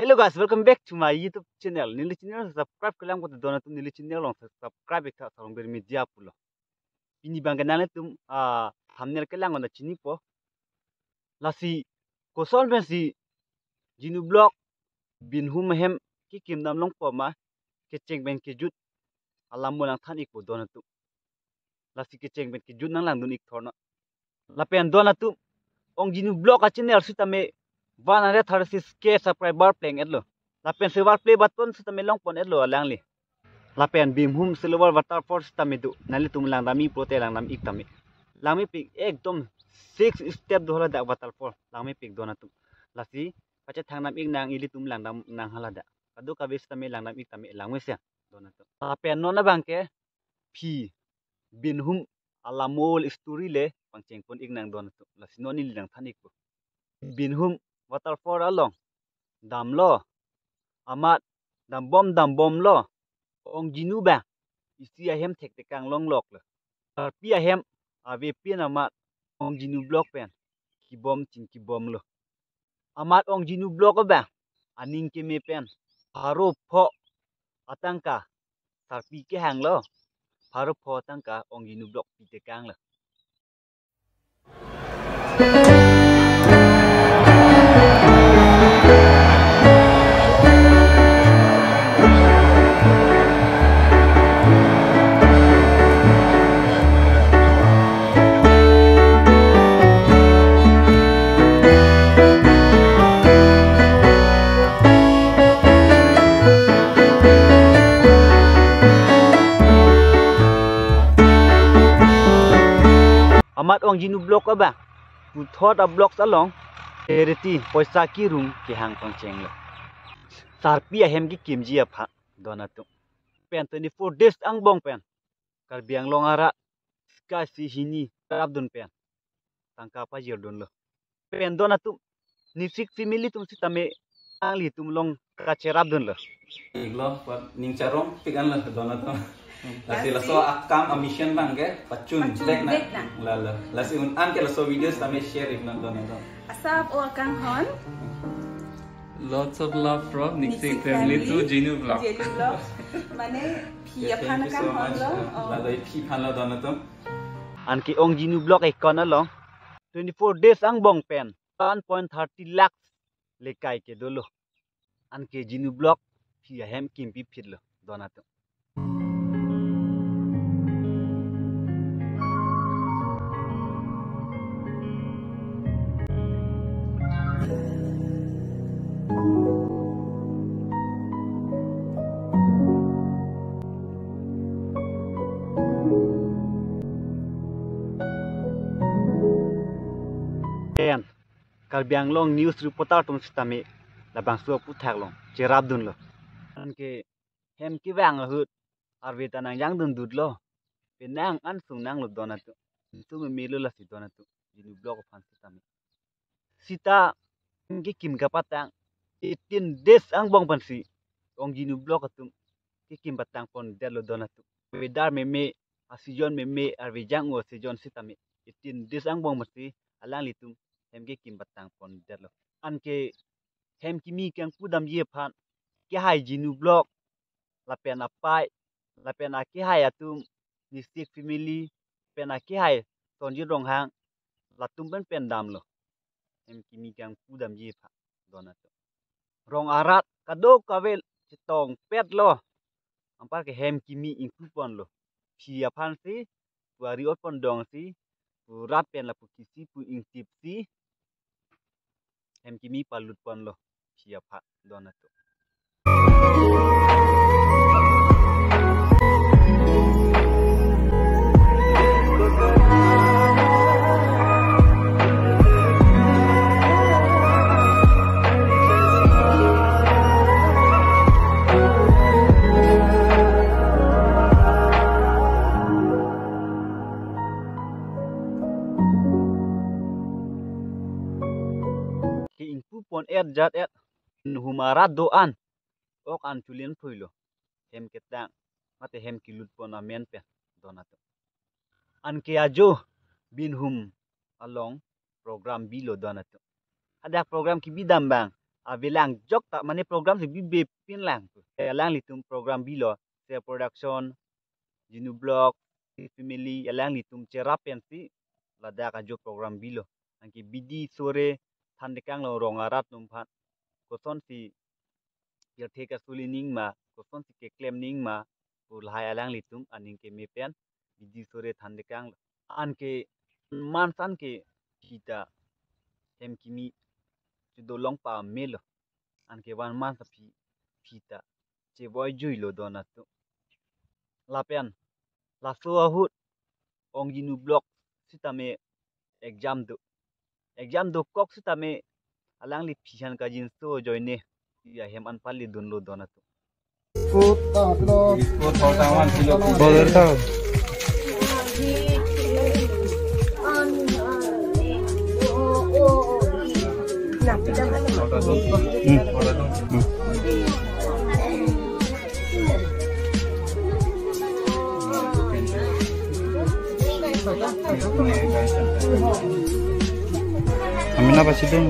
Hello guys, welcome back to my YouTube channel. Nili channel subscribe kelang ko dona tum nili channel long subscribe ka sarong ber media pulo. Ini bangana tum thumbnail kelang on chini po. Lasi kosol bensi jinu blog bin hum hem ki kim nam long po ma ke cheng ben ke jut alam mo lang than ik po dona tum. Lasi ke cheng ben ke jut nang lang dun ik thorna. Lapen dona tum ong jinu blog a channel sitame 136k subscriber playing edlo. Lapen silver play button sitame long pon edlo alangli. Lapen bim hum silver waterfall sitame du nali tum lang dami prote lang dami iktame. Langmi pik ekdom 6 step dola dak waterfall. Langmi pik dona tum. Lasi pacha thang nam ik nang ili tum lang dam nang halada. Kadu kabe sitame lang dam iktame langmi sia dona tum. Lapen nona bangke pi bin hum alamol story le pangcheng pon ik nang dona tum. Lasi noni lang thanik po. Bin hum waterfall along dam lo amat dam bom lo ong jinu ba isi ahem tek tekang long lok le pi ahem ave pian amat ong jinu blok pen ki bom lo amat ong jinu blok ba aning ke me pen haro pho atangka sarpi ke hang lo haro pho atangka ong jinu blok pi tekang le amat ong jinu blok ba tu thot a blok salong ereti poisa ki room ki hang pangcheng le sarpi ahem ki kimji apha dona tu pen 24 days ang bong pen kar biang long ara ska si hini abdun pen tangka pa jir don lo pen dona tu ni sik family tum si tame angli tum long ka cherab don lo iglo pat ning charong pikan la dona tu lasi laso akam mission bang ke pacun dek na lala lasi un an ke laso videos tame share if not dona tu asap or kang hon Lots of love from Nixie family to Jinu vlog. Jinu vlog. Mane phi aphan kang hon lo. Lala phi phan la dona tu an ki ong jinu blok ikon along 24 days ang bong pen 1.30 lakhs lekai ke dolo an ke jinu blok phi ahem kimpi phidlo dona tu pen karbiang long news reporter tum sitame labang suap puthak long cherab dun lo an ke hem ki wang hut arve tanang yang dun dud lo penang an sung nang lo dona tu me melo la si dona tu jinu blog fan sitame sita ki kim ka patang 18 days ang bong pansi ong jinu blog tum ki kim patang pon delo dona tu wedar me asijon me arve jang o sijon sitame 18 days ang bong mesti alang litum hem ke kim batang pon delo an ke hem ki mi kang pudam ye phan ke hai jinu blog lapen apai lapen a ke hai atum nistik family pen a ke hai tonji rong hang latum pen dam lo hem ki mi kang pudam ye phan dona to rong arat kado kavel chitong pet lo ampar ke hem ki mi ing pon lo phi aphan si wari ot pon dong si rat pen la pu kisi pu ing tip si hem kimi palut pon lo sia pha dona tu pon jat humarat doan ok an tulien phuilo hem ketang mate hem kilut pon amen pe dona tu an ke ajo bin hum along program bilo dona tu ada program ki bidam bang bilang jok tak mana program si bi pin lang alang litum program bilo se production jinu blog family alang litum cerap pensi lada ka jo program bilo angki bidi sore thandekang lo rongarat numphat koson si yer theka sulining ma koson si ke claiming ma ulhai alang litum aning ke mepen bidi sore thandekang anke mansan ke kita hem kimi dolong pa melo anke wan man sa pita che boy jui lo donatu lapian la so hut ong jinu blok sitame exam do kok sitame alang li pisan ka jin so joine ya hem an pali dun lo donatu Boleh tahu. Amin apa sih dong?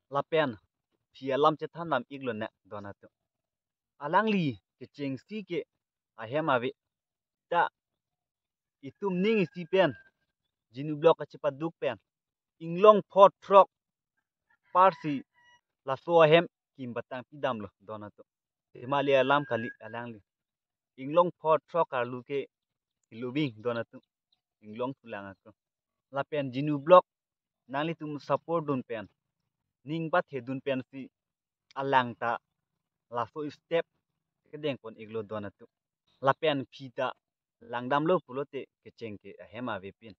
lapian fi alam che thanam iglo na donatu alang li ke chengsi ke ahem ave ta itum ning si pen jinu blok cepat duk pen inglong pot trok parsi la so ahem kim batang pidam lo donatu himalaya alam kali alang li inglong pot trok ar luke ilubing donatu inglong tulang aku lapian jinu blok nali tum support dun pen ning bat hedun pen si alang ta la so step kedeng pon iglo donatu lapian pita langdam lo pulote keceng ke hema vepin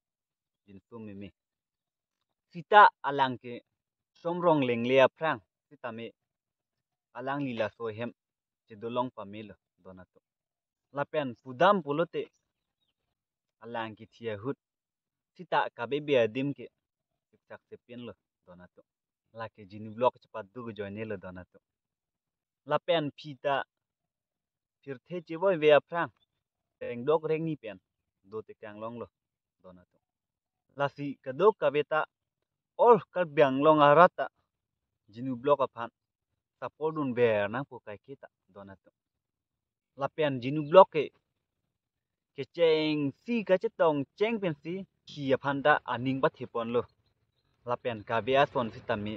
jin sumimi sita alang ke somrong lenglea prang sita me alang lila so hem jedolong pamelo donatu lapian pudam pulote alang ke thia hut sita kabebe adim ke sak sepin lo donatu lake jini blok cepat dugu joine lo donatu lapian pita firthe cheboy ve aprang reng dok reng ni pen do te kang long lo donatu lasi kadok kabeta or kal biang long arata jinu blok aphan sapodun ver nang po kai kita donatu lapian jinu blok ke cheng si ka chetong cheng pen si ki aphan da aning bat hepon lo lapian kabea son sitami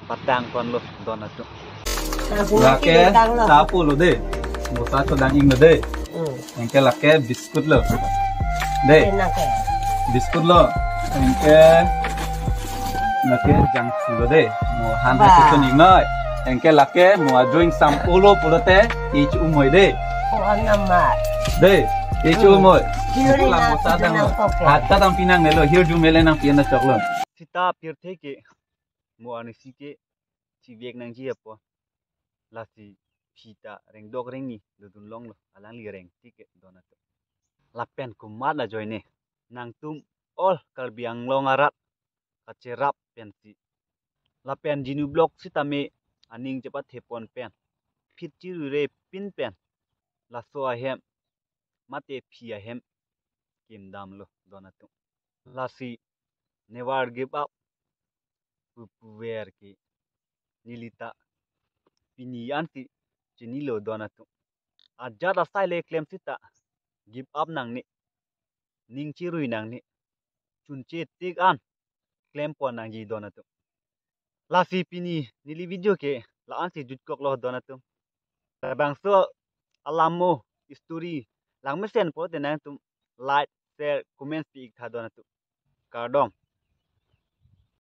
patang kon lo donatu Lake sapu lo deh, bosa to dan ing lo deh. Engke lake biskut lo, deh. Biskut lo, engke lake jang lo deh. Mo han hasil to ning noi. Engke lake mo ajoing sampulo pulo teh, ich umoy deh. Deh, ich umoy. Pulang bosa dang lo. Hatta dang pinang nelo, hier jumele nang pian na choklo. sita pirthe ke mo anisi ke si viek nang ji apo lasi pita reng dok reng ni dudun long lo alang li reng tike donatu lapen kumat la joine nang tum ol kalbiang long arat kacerap pensi lapen jinu blok sitame aning cepat hepon pen fit ciru re pin pen laso ahem mate phi ahem kim dam lo donatu lasi never give up pupuwer ki nilita pini anti chinilo donatu ajada sai le claim sita give up nang ni ning chirui nang ni chunche tik an claim pon nang ji donatu lasi pini nili video ke laan si jut kok lo dona tum bang so alamo story lang mesen po tenan tum like share comment pi tha dona tum kardong